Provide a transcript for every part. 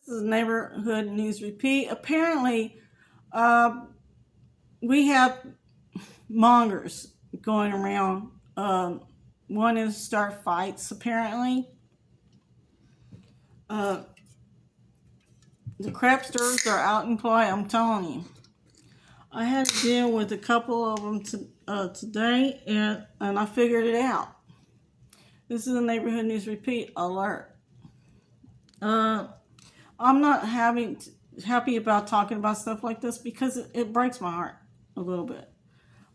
This is neighborhood news repeat. Apparently, we have mongers going around. Wanting to start fights, apparently. The crapsters are out in play, I'm telling you. I had to deal with a couple of them today, and I figured it out. This is a neighborhood news repeat alert. I'm not happy about talking about stuff like this because it breaks my heart a little bit.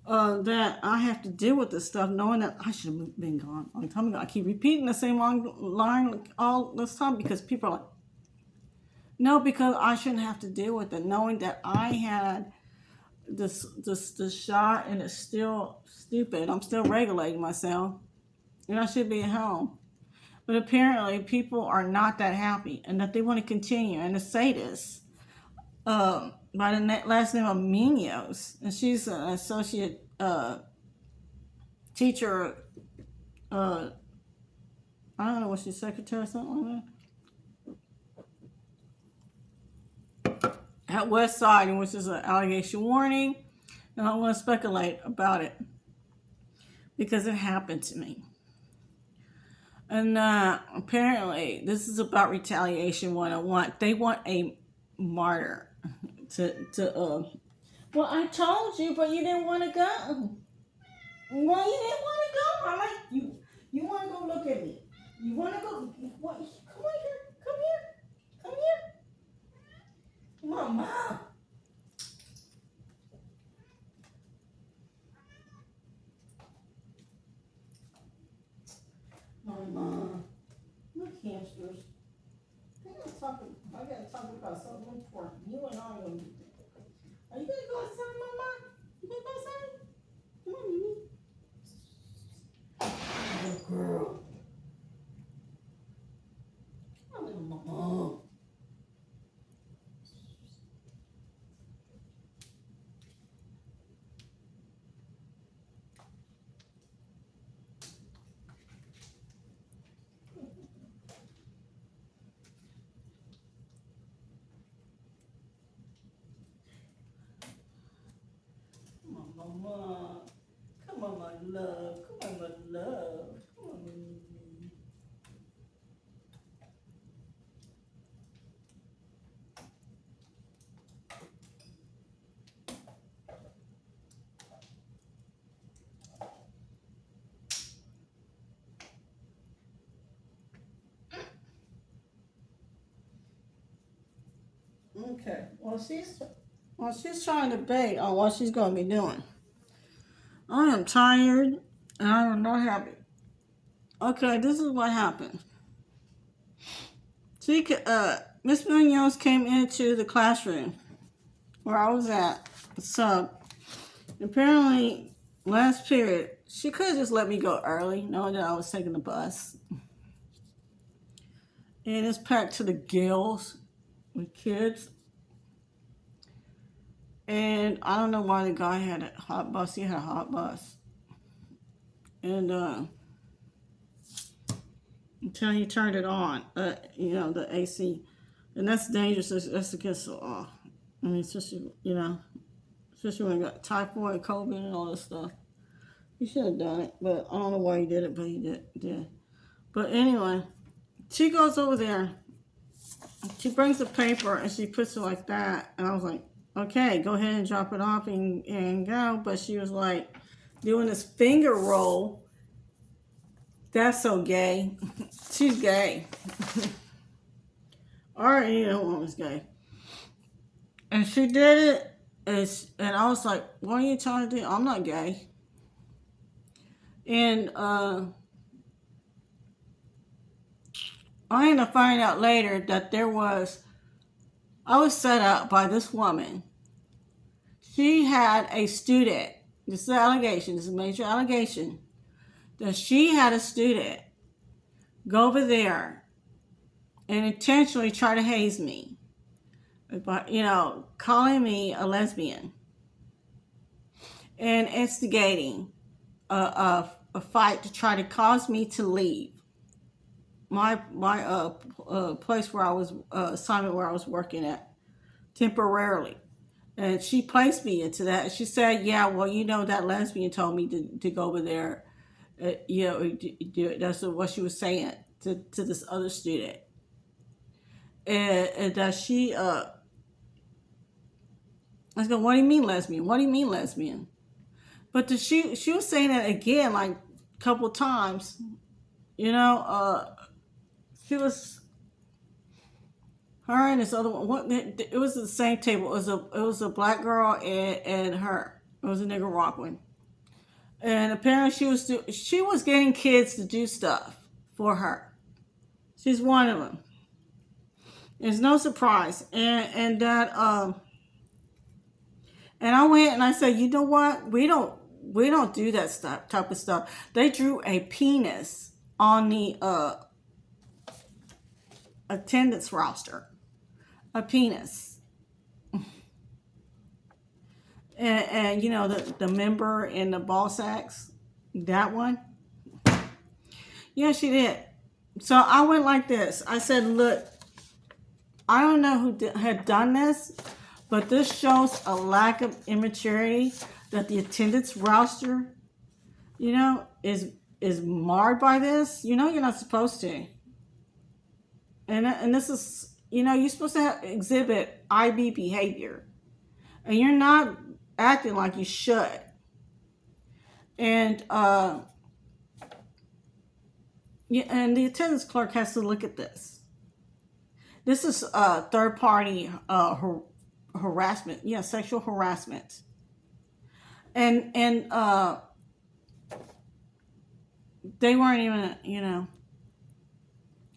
That I have to deal with this stuff knowing that I should have been gone a long time ago. I keep repeating the same line all this time because people are like, no, because I shouldn't have to deal with it, knowing that I had this shot and it's still stupid. I'm still regulating myself and I should be at home. But apparently people are not that happy and that they want to continue. And the sadist, by the last name of Munoz, and she's an associate teacher. I don't know, was she secretary or something like that? At West Side, and which is an allegation warning. And I don't want to speculate about it because it happened to me. And apparently, this is about retaliation 101. They want a martyr well, I told you, but you didn't want to go. Well, you didn't want to go. I like you. You want to go look at me. You want to go. What? Come on here. Come here. Come here. Come on, Mom. Mama. Look, hamsters. I gotta talk about something important. You and I are going to do. Are you gonna go outside, Mama? You gonna go outside? Come on, Mimi. Good girl. Come on, little Mama. Mama, come on, my love. Come on, my love. Come on, Mimi. Okay. Well, she's trying to bait on what she's going to be doing. I am tired and I am not happy. Okay, this is what happened. Miss Munoz came into the classroom where I was at, the sub. Apparently, last period, she could have just let me go early, knowing that I was taking the bus. And it's packed to the gills with kids. And I don't know why the guy had a hot bus. He had a hot bus. And until he turned it on, the AC. And that's dangerous. That's against the law. I mean, especially when you got typhoid, COVID, and all this stuff. He should have done it, but I don't know why he did it, but he did. But anyway, she goes over there. She brings the paper and she puts it like that. And I was like, okay, go ahead and drop it off and go. But she was like doing this finger roll. That's so gay. She's gay. Already, you know, woman's gay. And she did it. And I was like, what are you trying to do? I'm not gay. And I ended up finding out later that I was set up by this woman. She had a student. This is an allegation. This is a major allegation. That she had a student go over there and intentionally try to haze me. By, calling me a lesbian. And instigating a fight to try to cause me to leave. place where I was assignment where I was working at temporarily. And she placed me into that. She said, "Yeah, well, that lesbian told me to go over there. That's what she was saying to this other student, and that she I said, what do you mean lesbian? What do you mean lesbian?" But she was saying that again, like a couple of times. She was her and this other one. It was the same table. It was a black girl and her. It was a Nicaraguan, and apparently she was getting kids to do stuff for her. She's one of them. It's no surprise, and that and I went and I said, you know what? We don't do that stuff type of stuff. They drew a penis on the attendance roster, a penis, and the member in the ball sacks, that one. Yeah, she did. So I went like this. I said, look, I don't know who had done this, but this shows a lack of immaturity that the attendance roster, is marred by this. You're not supposed to. And this is, you're supposed to exhibit IB behavior. And you're not acting like you should. And and the attendance clerk has to look at this. This is third party harassment. Yeah, sexual harassment. And they weren't even,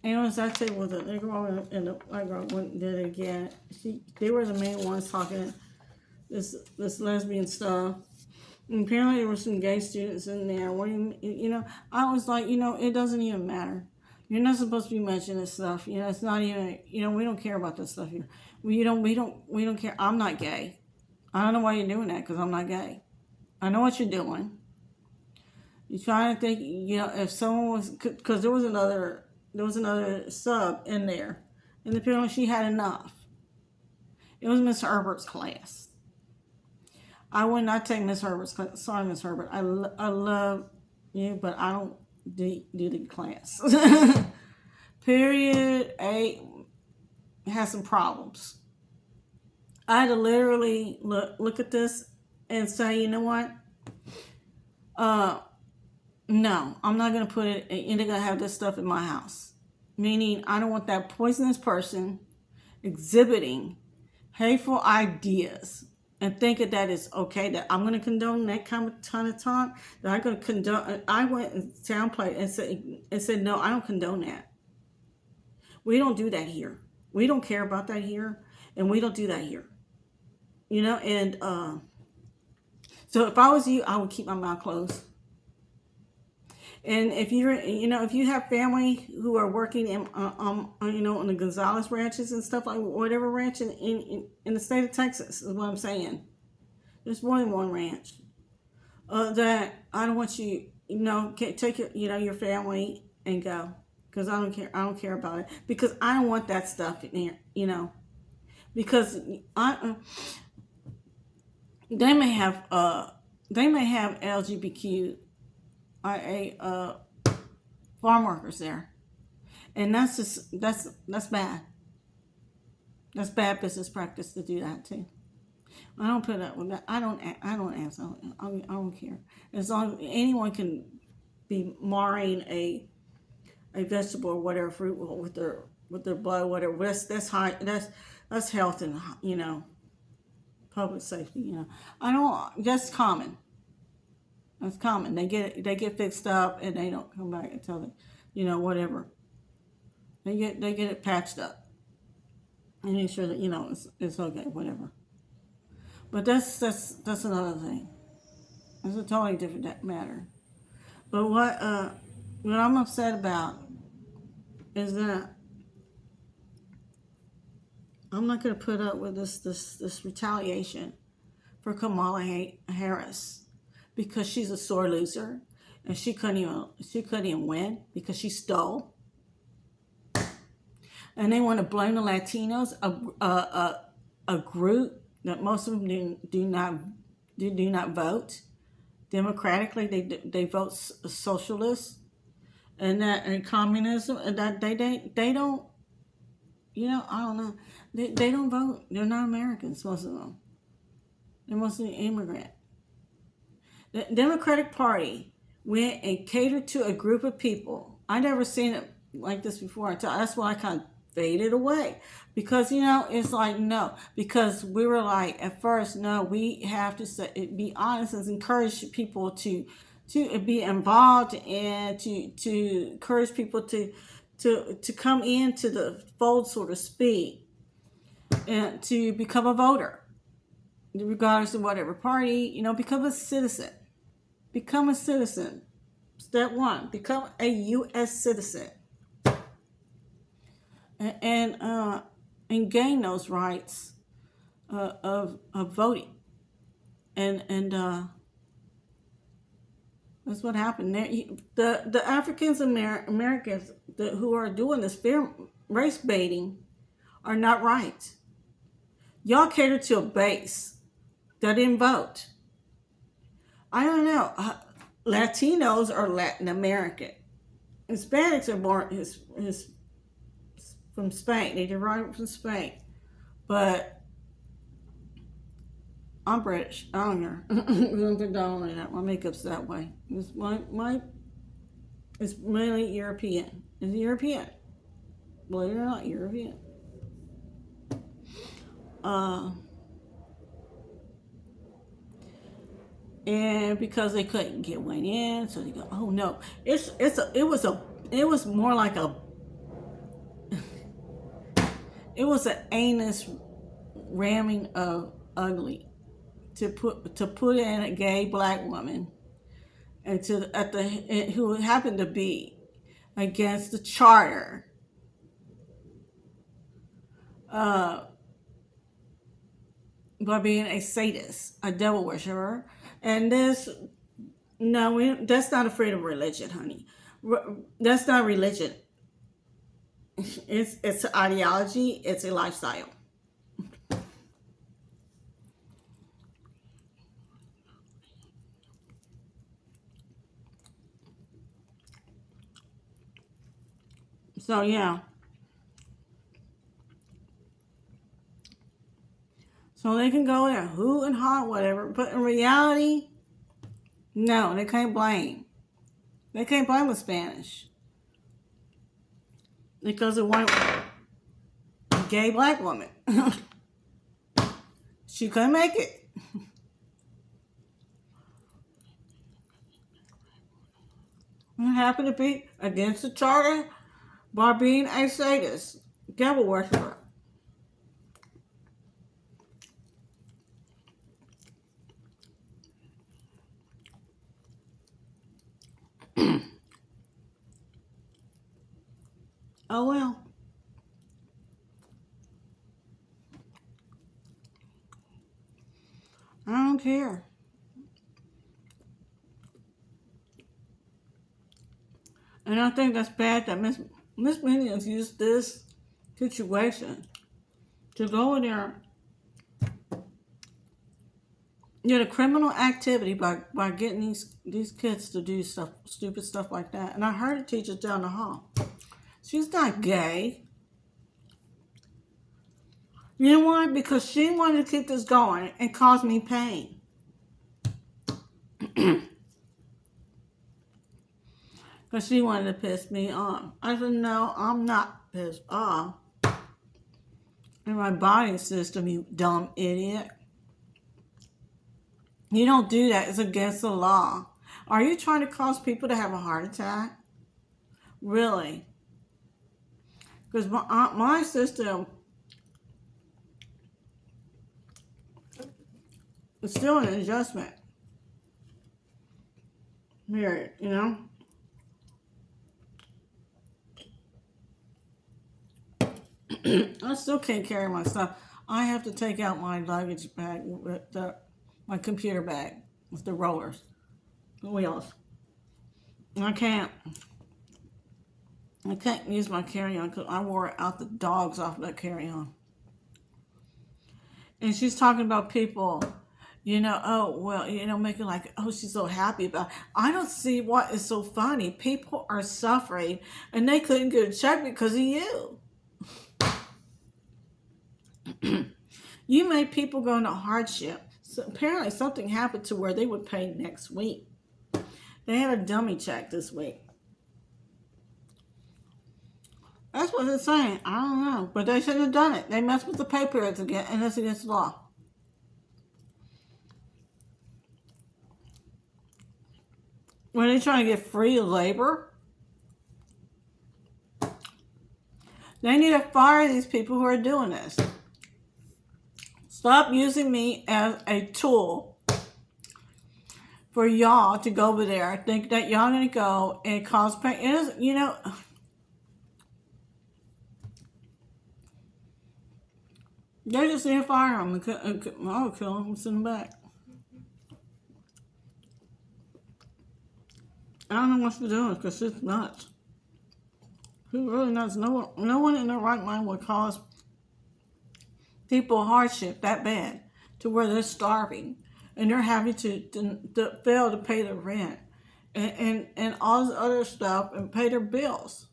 and as I say, was the girl and the white girl went and did it again. They were the main ones talking this lesbian stuff. And apparently there were some gay students in there. What do you, I was like, it doesn't even matter. You're not supposed to be mentioning this stuff. It's not even, we don't care about this stuff here. We don't care. I'm not gay. I don't know why you're doing that, because I'm not gay. I know what you're doing. You're trying to think, if someone was, because there was another sub in there, and apparently she had enough. It was Miss Herbert's class. I would not take Miss Herbert's class. Sorry, Miss Herbert. I love you, but I don't do the class. Period. Has some problems. I had to literally look at this and say, you know what? No, I'm not going to put it, you're not going to have this stuff in my house. Meaning, I don't want that poisonous person exhibiting hateful ideas and thinking that it's okay, that I'm going to condone that kind of ton of talk, that I'm going to condone. I went and downplayed and said, no, I don't condone that. We don't do that here. We don't care about that here, and we don't do that here. And so if I was you, I would keep my mouth closed. And if if you have family who are working in, on the Gonzales ranches and stuff, like whatever ranch in the state of Texas is what I'm saying. There's more than one ranch. That I don't want you, take your family and go, because I don't care. I don't care about it, because I don't want that stuff in there. Because they may have LGBTQ farm workers there, and that's bad. That's bad business practice to do that too. I don't put up with that. I don't ask. I don't care. As long as anyone can be marring a vegetable or whatever fruit with their blood, whatever. That's high. That's health and public safety. I don't. That's common. That's common. They get fixed up and they don't come back and tell them, whatever. They get it patched up and make sure that it's okay, whatever. But that's another thing. It's a totally different matter. But what I'm upset about is that I'm not going to put up with this retaliation for Kamala Harris. Because she's a sore loser, and she couldn't even win because she stole. and they want to blame the Latinos, a group that most of them do not vote democratically. They vote socialist and communism, and that they don't. I don't know. They don't vote. They're not Americans. Most of them. They're mostly immigrant. The Democratic Party went and catered to a group of people. I never seen it like this before. That's why I kind of faded away, because it's like, no, because we were like at first, no, we have to be honest and encourage people to be involved, and to encourage people to come into the fold, so to speak, and to become a voter, regardless of whatever party. Become a citizen. Become a citizen. Step one: become a U.S. citizen, and gain those rights of voting, and that's what happened there. The Africans Americans who are doing this race baiting are not right. Y'all cater to a base that didn't vote. I don't know. Latinos are Latin American. Hispanics are born from Spain. They derive from Spain. But I'm British. I don't care. Don't like that. My makeup's that way. It's it's mainly European. It's European. Believe it or not, European. And because they couldn't get one in, so they go, oh no, it was more like it was an anus ramming of ugly to put in a gay black woman, and who happened to be against the charter, by being a sadist, a devil worshiper. And that's not a freedom of religion, honey. That's not religion. It's an ideology. It's a lifestyle. So yeah. So they can go there, hoot and holler, whatever. But in reality, no, they can't blame. They can't blame the Spanish, because of one gay black woman. She couldn't make it. It happened to be against the charter by being a sadist, devil worshiper. Oh well. I don't care. And I think that's bad that Miss Minions used this situation to go in there, the criminal activity by getting these kids to do stupid stuff like that. And I heard a teacher down the hall. She's not gay. You know why? Because she wanted to keep this going and cause me pain. Because she wanted to piss me off. I said, no, I'm not pissed off. In my body system, you dumb idiot. You don't do that. It's against the law. Are you trying to cause people to have a heart attack? Really? Because my system is still an adjustment. Period, I still can't carry my stuff. I have to take out my luggage bag with my computer bag with the rollers, the wheels. I can't. I can't use my carry-on because I wore out the dogs off that carry-on. And she's talking about people, oh, well, making like, oh, she's so happy about it. I don't see what is so funny. People are suffering and they couldn't get a check because of you. You made people go into hardship. So apparently something happened to where they would pay next week. They had a dummy check this week. That's what it's saying. I don't know. But they shouldn't have done it. They messed with the pay periods again, and it's against the law. Were they trying to get free labor? They need to fire these people who are doing this. Stop using me as a tool for y'all to go over there. Think that y'all going to go and cause pain. It is, they just need to fire them. I'll kill them and send them back. I don't know what to do because it's nuts. Who really nuts? No one in their right mind would cause people hardship that bad to where they're starving and they're having to fail to pay their rent and all this other stuff and pay their bills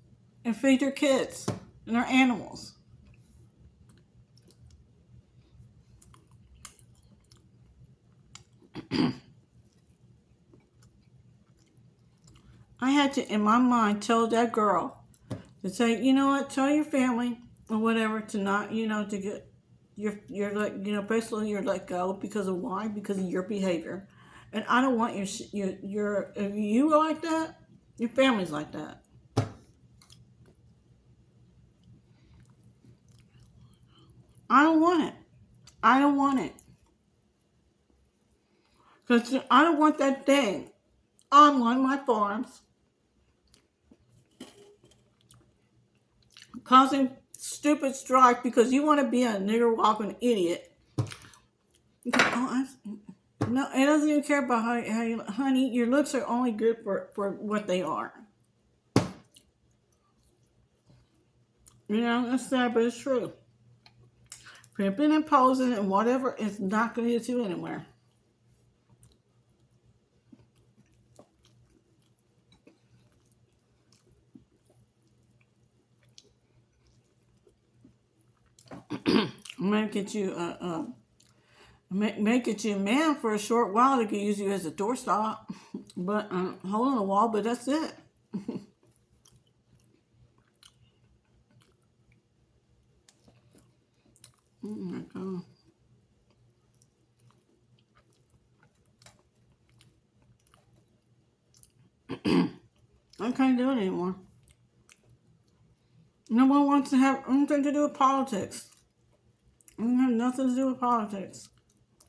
and feed their kids and their animals. I had to, in my mind, tell that girl to say, you know what, tell your family or whatever to not, to get you're like, basically you're let go because of why? Because of your behavior. And I don't want if you are like that, your family's like that. I don't want it. I don't want it. Because I don't want that thing on one of my farms causing stupid strife because you want to be a nigger walking idiot. No, it doesn't even care about how you, honey, your looks are only good for what they are. That's sad, but it's true. Pimping and posing and whatever is not going to get you anywhere. Make it you a man for a short while. They can use you as a doorstop, but hole in the wall. But that's it. Oh my God. I can't do it anymore. No one wants to have anything to do with politics. I don't have nothing to do with politics.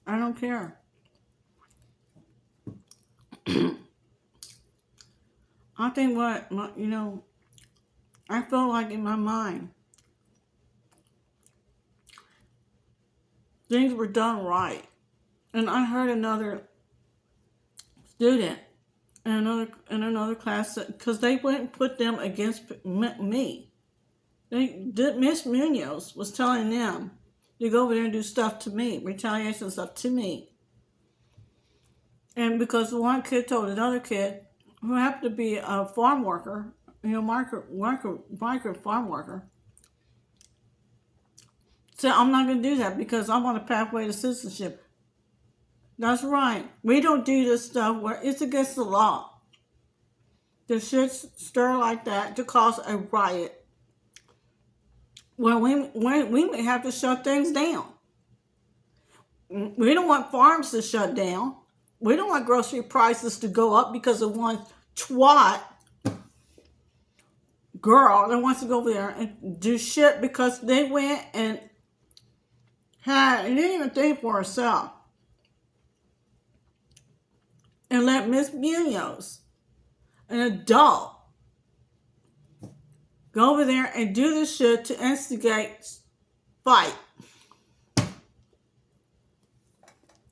I don't care. I think I feel like in my mind, things were done right. And I heard another student in another class, because they wouldn't put them against me. Miss Munoz was telling them to go over there and do stuff to me, retaliation stuff to me. And because one kid told another kid, who happened to be a farm worker, migrant farm worker, said, I'm not going to do that because I'm on a pathway to citizenship. That's right. We don't do this stuff where it's against the law. The shit stir like that to cause a riot. Well, we may have to shut things down. We don't want farms to shut down. We don't want grocery prices to go up because of one twat girl that wants to go over there and do shit because they went and didn't even think for herself. And let Miss Munoz, an adult, go over there and do this shit to instigate fight.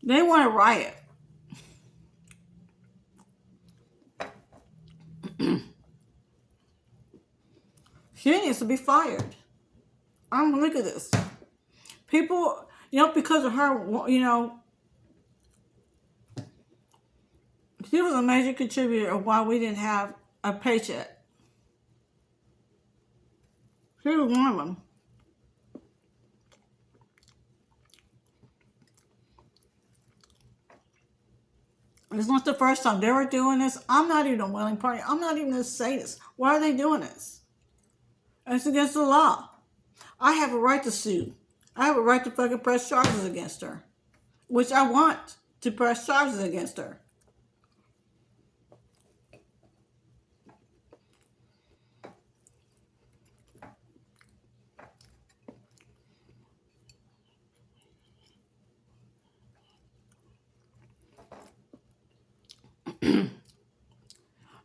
They want to riot. She needs to be fired. Look at this. People, because of her, she was a major contributor of why we didn't have a paycheck. She was one of them. It's not the first time they were doing this. I'm not even a willing party. I'm not even a sadist. Why are they doing this? It's against the law. I have a right to sue. I have a right to fucking press charges against her. Which I want to press charges against her.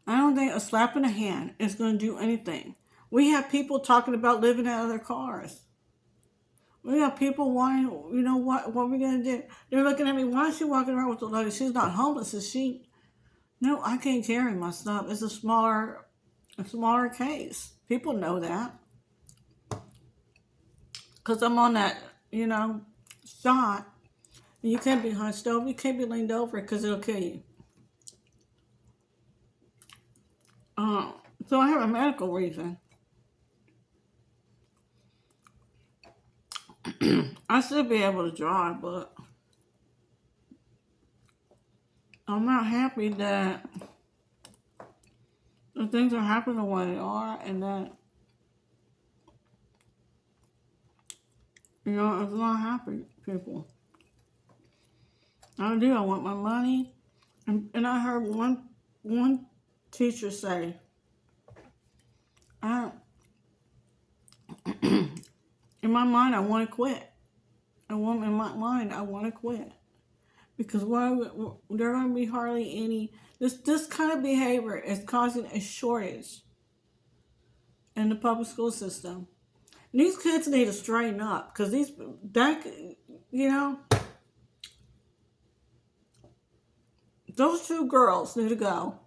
I don't think a slap in the hand is going to do anything. We have people talking about living out of their cars. We have people wanting, what are we going to do? They're looking at me, why is she walking around with the luggage? She's not homeless, is she? No, I can't carry my stuff. It's a smaller case. People know that. Because I'm on that, shot. You can't be hunched over. You can't be leaned over because it'll kill you. So I have a medical reason. I should be able to drive, but I'm not happy that the things are happening the way they are, and that, it's not happy, people. I do. I want my money. And I heard one teacher say, in my mind, I want to quit. In my mind, I want to quit. Because there are going to be hardly any... This kind of behavior is causing a shortage in the public school system. And these kids need to straighten up. Because those two girls need to go.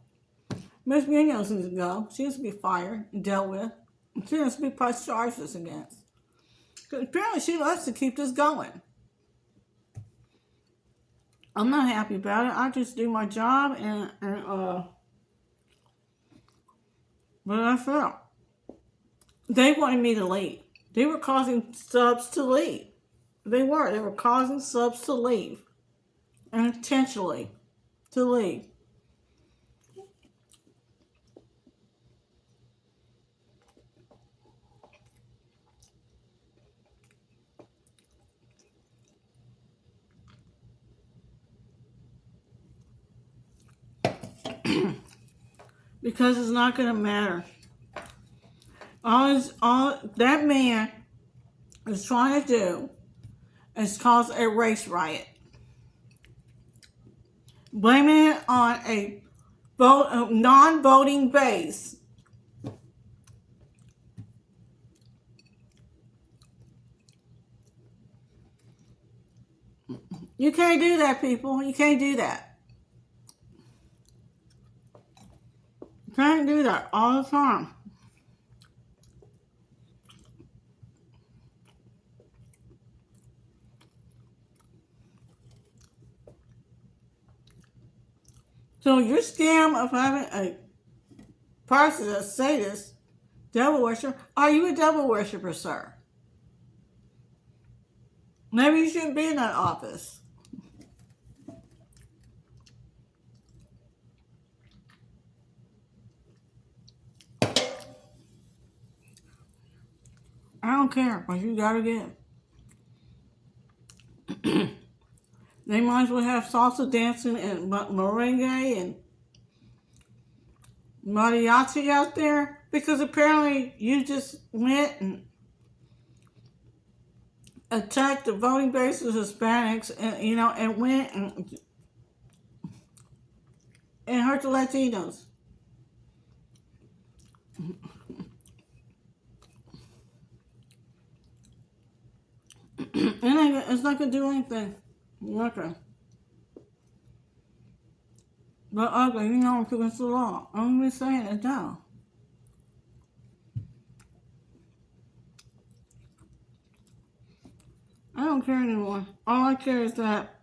Miss Munoz needs to go. She needs to be fired and dealt with. She needs to be pressed charges against. Because apparently she likes to keep this going. I'm not happy about it. I just do my job but that's it. They wanted me to leave. They were causing subs to leave. They were causing subs to leave. And intentionally to leave. Because it's not going to matter. All that man is trying to do is cause a race riot. Blaming it on a non-voting base. You can't do that, people. You can't do that. You can't do that all the time. So your scam of having a person that's sadist, devil worshiper, are you a devil worshiper, sir? Maybe you shouldn't be in that office. I don't care, but you gotta get. They might as well have salsa dancing and merengue and mariachi out there, because apparently you just went and attacked the voting base of Hispanics, and and went and hurt the Latinos. It's not gonna do anything. Okay. But ugly, it's against the law. I'm just saying it now. I don't care anymore. All I care is that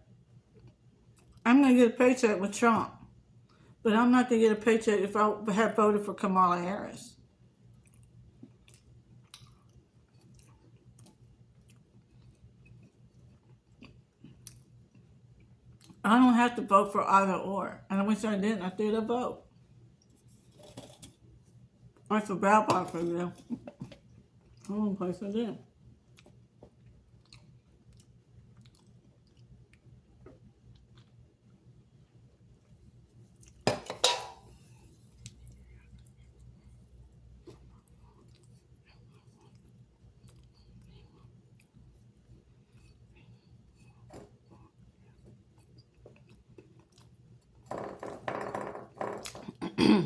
I'm going to get a paycheck with Trump. But I'm not going to get a paycheck if I had voted for Kamala Harris. I don't have to vote for either or. And I wish I didn't. I did a vote. I feel bad about it, you know. Only place I did.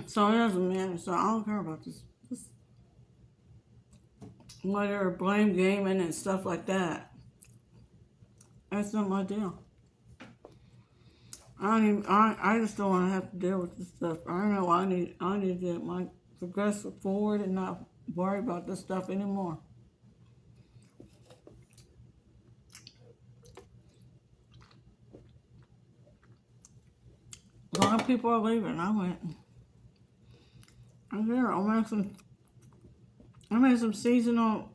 So it doesn't matter. So I don't care about this whether blame gaming and stuff like that. That's not my deal. I just don't want to have to deal with this stuff. I don't know why I need to get my progressive forward and not worry about this stuff anymore. A lot of people are leaving. I went. I'm here. I made some seasonal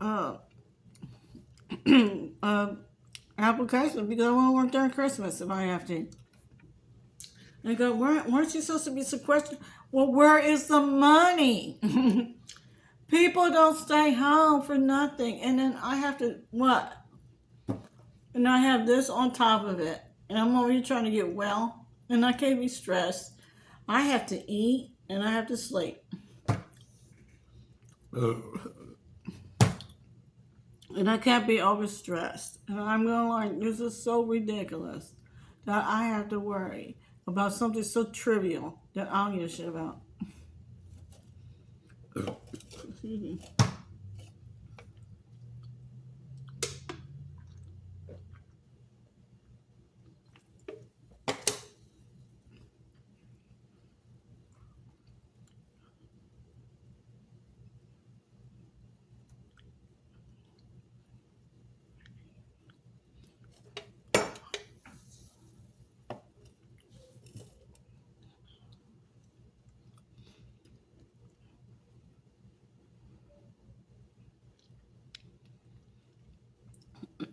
applications because I want to work during Christmas if I have to. They go, weren't you supposed to be sequestered? Well, where is the money? People don't stay home for nothing. And then I have to, what? And I have this on top of it. And I'm over here trying to get well. And I can't be stressed. I have to eat and I have to sleep. And I can't be overstressed. And I'm going like, this is so ridiculous that I have to worry about something so trivial that I don't give a shit about. Excuse me.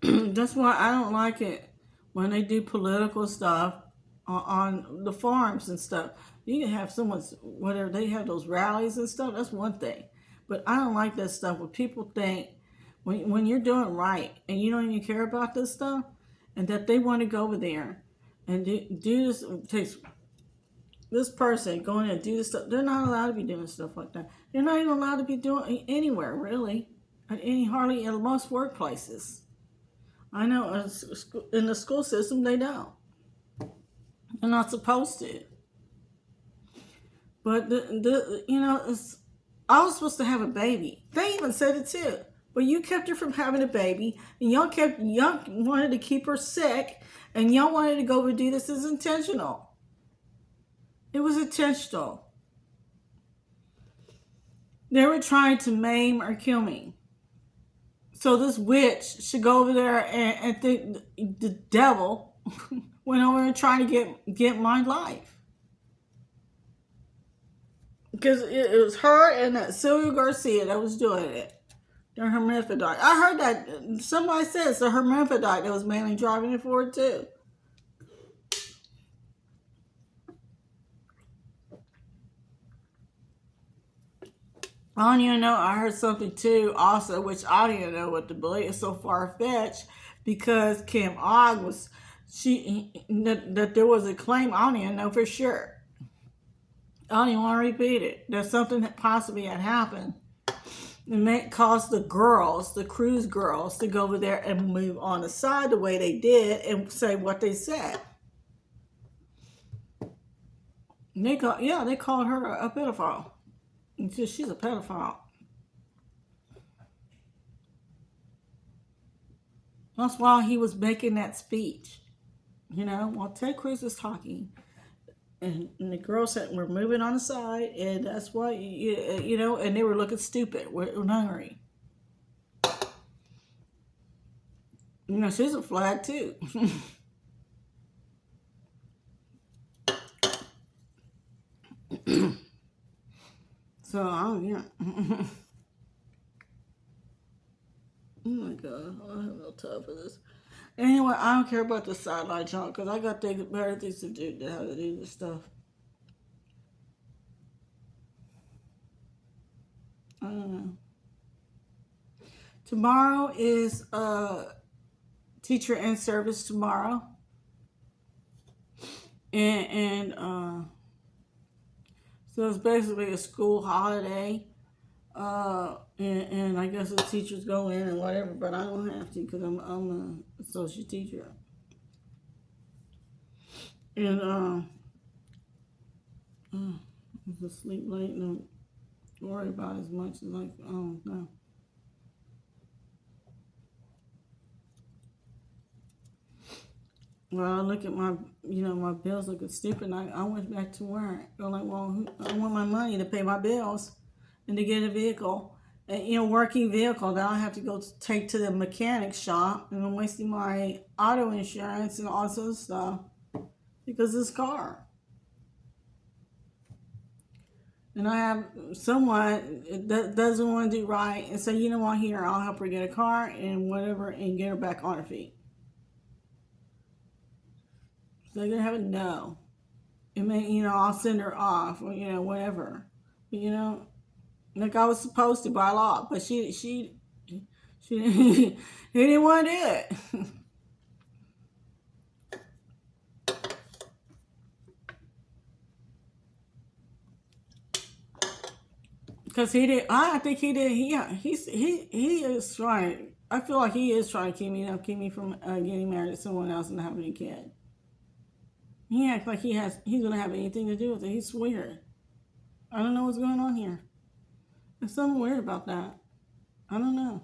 That's why I don't like it when they do political stuff on the farms and stuff. You can have someone's, whatever, they have those rallies and stuff, that's one thing. But I don't like that stuff where people think when you're doing right and you don't even care about this stuff and that they want to go over there and do this, takes this person going and do this stuff. They're not allowed to be doing stuff like that. They're not even allowed to be doing anywhere, really. Hardly in most workplaces. I know in the school system, they don't. They're not supposed to. But, I was supposed to have a baby. They even said it too. But you kept her from having a baby. And y'all wanted to keep her sick. And y'all wanted to go and do this as intentional. It was intentional. They were trying to maim or kill me. So this witch should go over there and think the devil went over and trying to get my life. Because it was her and that Sylvia Garcia that was doing it. They're hermaphrodite. I heard that somebody said it's a hermaphrodite that was mainly driving it forward too. I don't even know. I heard something too also, which I don't even know what to believe. It's so far-fetched because Kim Og was, that there was a claim. I don't even know for sure. I don't even want to repeat it. There's something that possibly had happened. It caused the girls, the cruise girls, to go over there and move on the side the way they did and say what they said. And they called her a pedophile. She's a pedophile. That's why he was making that speech. While Ted Cruz was talking. And the girls were moving on the side. And that's why, and they were looking stupid. We're hungry. You know, she's a flag too. So, yeah. Oh my god, I don't have no time for this. Anyway, I don't care about the sideline junk because I got better things to do than how to do this stuff. I don't know. Tomorrow is teacher in service tomorrow, and so it's basically a school holiday. And I guess the teachers go in and whatever, but I don't have to because I'm an associate teacher. And I'm just sleep late and don't worry about as much as like I don't know. Well, I look at my, my bills looking stupid. And I went back to work. I'm like, well, I want my money to pay my bills and to get a vehicle, working vehicle that I have to go take to the mechanic shop, and I'm wasting my auto insurance and all sorts of stuff because of this car. And I have someone that doesn't want to do right and say, you know what, here, I'll help her get a car and whatever and get her back on her feet. So they're going to have a no. It may, I'll send her off or, whatever. But, like I was supposed to by law, but she he didn't want to do it. Because he did, I think he did. He is trying. I feel like he is trying to keep me from getting married to someone else and having a kid. He acts like he's gonna have anything to do with it. He's weird. I don't know what's going on here. There's something weird about that. I don't know.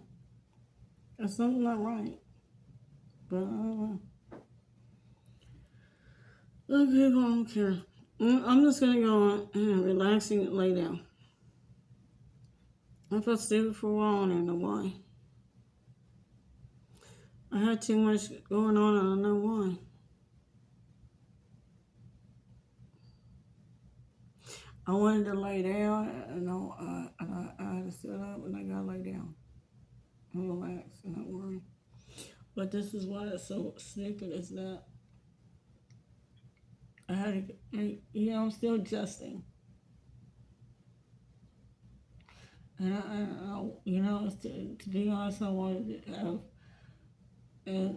There's something not right. But I don't know. Okay, well, I don't care. I'm just gonna go on and relaxing and lay down. I felt stupid for a while and I don't know why. I had too much going on and I don't know why. I wanted to lay down and I had to sit up and I gotta lay down and relax and not worry. But this is why it's so stupid is that I had to, I'm still adjusting. And to be honest, I wanted to have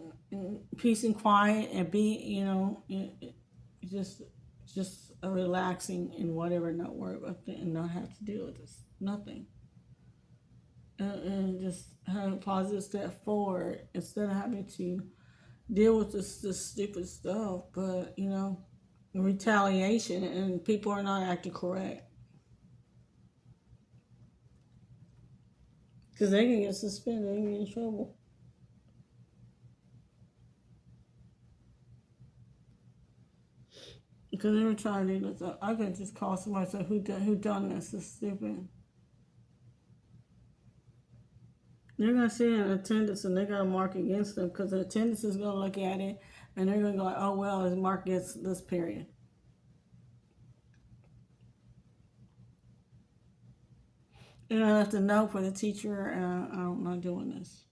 peace and quiet and be, just relaxing and whatever, not worry about it and not have to deal with this, nothing. And just have a positive step forward instead of having to deal with this stupid stuff. But, retaliation and people are not acting correct. Because they can get suspended, they can get in trouble. Because they were trying to do this. I could just call somebody and say, who done this? This is stupid. They're going to see an attendance and they're going to mark against them because the attendance is going to look at it and they're going to go like, oh, well, it's marked against this period. And I left a note for the teacher, and I'm not doing this.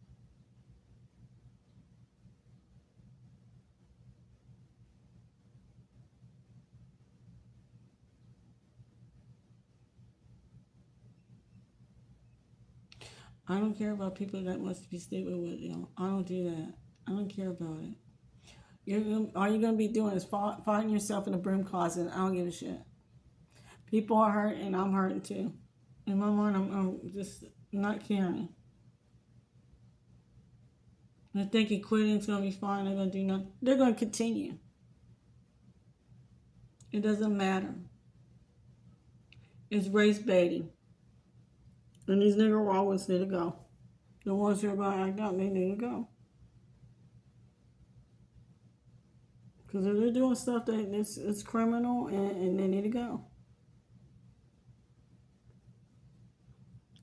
I don't care about people that must be stupid with I don't do that. I don't care about it. All you're going to be doing is finding yourself in a broom closet. I don't give a shit. People are hurt, and I'm hurting too. In my mind, I'm just not caring. They're thinking quitting's going to be fine. They're going to do nothing. They're going to continue. It doesn't matter. It's race baiting. And these nigger always need to go. The ones who are about to act out, they need to go. Because if they're doing stuff that it's criminal and they need to go.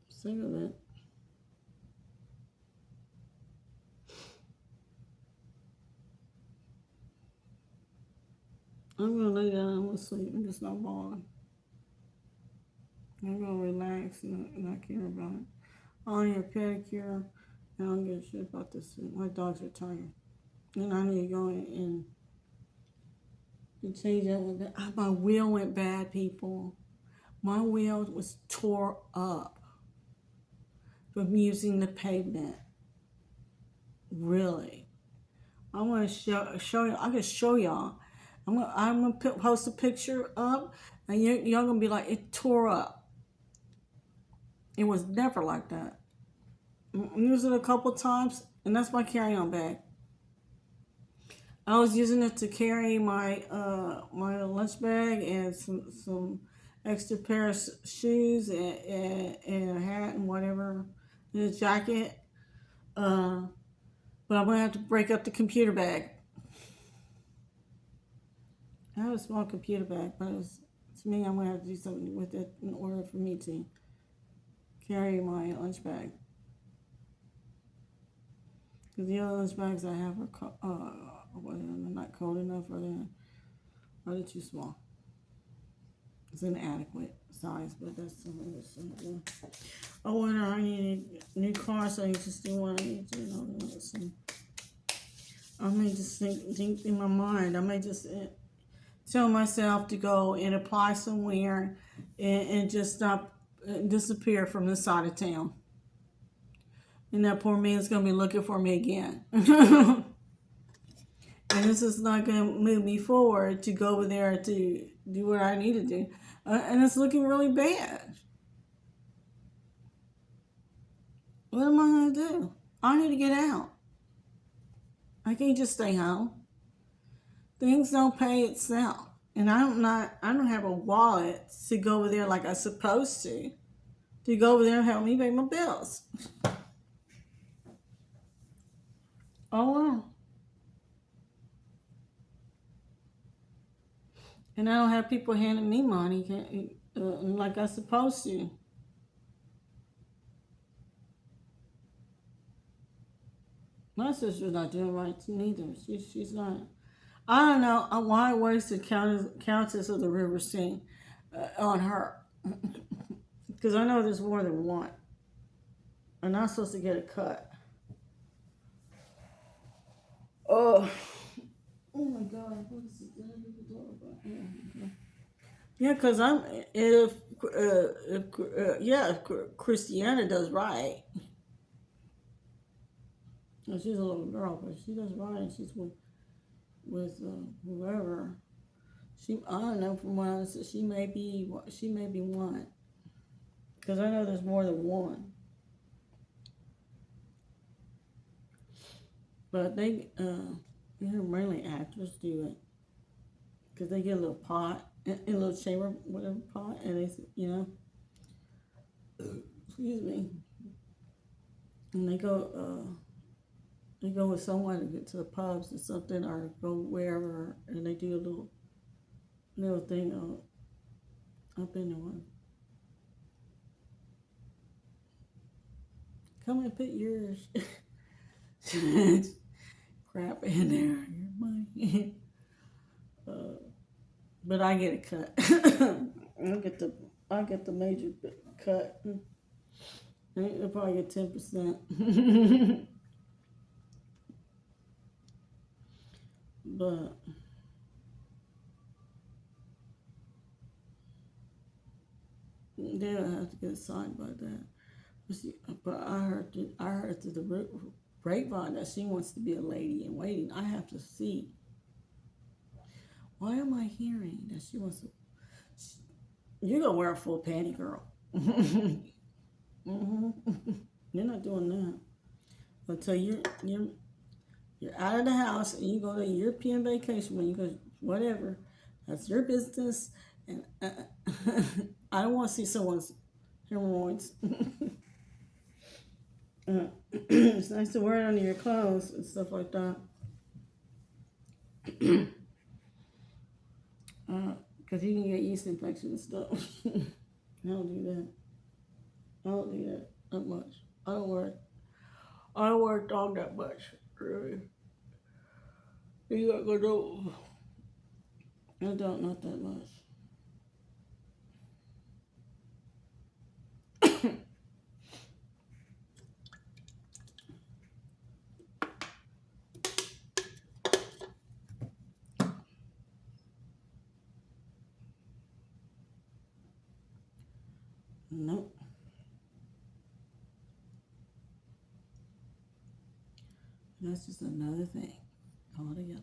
Sick of it. I'm gonna lay down. I'm gonna sleep and just not bother. I'm gonna relax and not care about it. I'll need a pedicure. I don't give a shit about this. My dogs are tired. And I need to go in and change that one. My wheel went bad, people. My wheel was tore up from using the pavement. Really. I want to show you. I can show y'all. I'm gonna post a picture up, and y'all gonna be like, it tore up. It was never like that. I used it a couple times, and that's my carry-on bag. I was using it to carry my my lunch bag and some extra pair of shoes and a hat and whatever, and a jacket. Uh, but I'm gonna have to break up the computer bag. I have a small computer bag, but to me, I'm gonna have to do something with it in order for me to carry my lunch bag. Because the other lunch bags I have are not cold enough, or they're too small. It's an adequate size, but that's something. I wonder, I need a new car, so I just do what I need to. I may just think in my mind. I may just tell myself to go and apply somewhere and just stop, disappear from this side of town. And that poor man's going to be looking for me again. And this is not going to move me forward to go over there to do what I need to do. And it's looking really bad. What am I going to do? I need to get out. I can't just stay home. Things don't pay itself. And I don't have a wallet to go over there like I'm supposed to go over there and help me pay my bills. Oh, wow. And I don't have people handing me money like I'm supposed to. My sister's not doing right neither. She's not. I don't know why it works the Countess of the River Sing on her. Because I know there's more than one. I'm not supposed to get a cut. Oh my God! What is it? Yeah, because if Christiana does right. Well, she's a little girl, but she does right, and she's with whoever. I don't know. From what I said, she may be one. Because I know there's more than one. But mainly actors do it. Because they get a little pot, in a little chamber, whatever pot, and they, excuse me, and they go with someone to get to the pubs or something, or go wherever, and they do a little thing up in the one. Come and put yours crap in there, your money. But I get a cut. I'll get the major cut. They'll probably get 10%. But they don't have to get signed by that. But I heard through the grapevine that she wants to be a lady in waiting. I have to see. Why am I hearing that she wants to? You're gonna wear a full panty, girl. Mm-hmm. You're not doing that until you're out of the house and you go to a European vacation. When you go, whatever, that's your business. And I don't want to see someone's hemorrhoids. It's nice to wear it under your clothes and stuff like that. Because you can get yeast infection and stuff. I don't do that much. I don't wear it on that much, really. You got to go. I don't, not that much. Nope. That's just another thing altogether.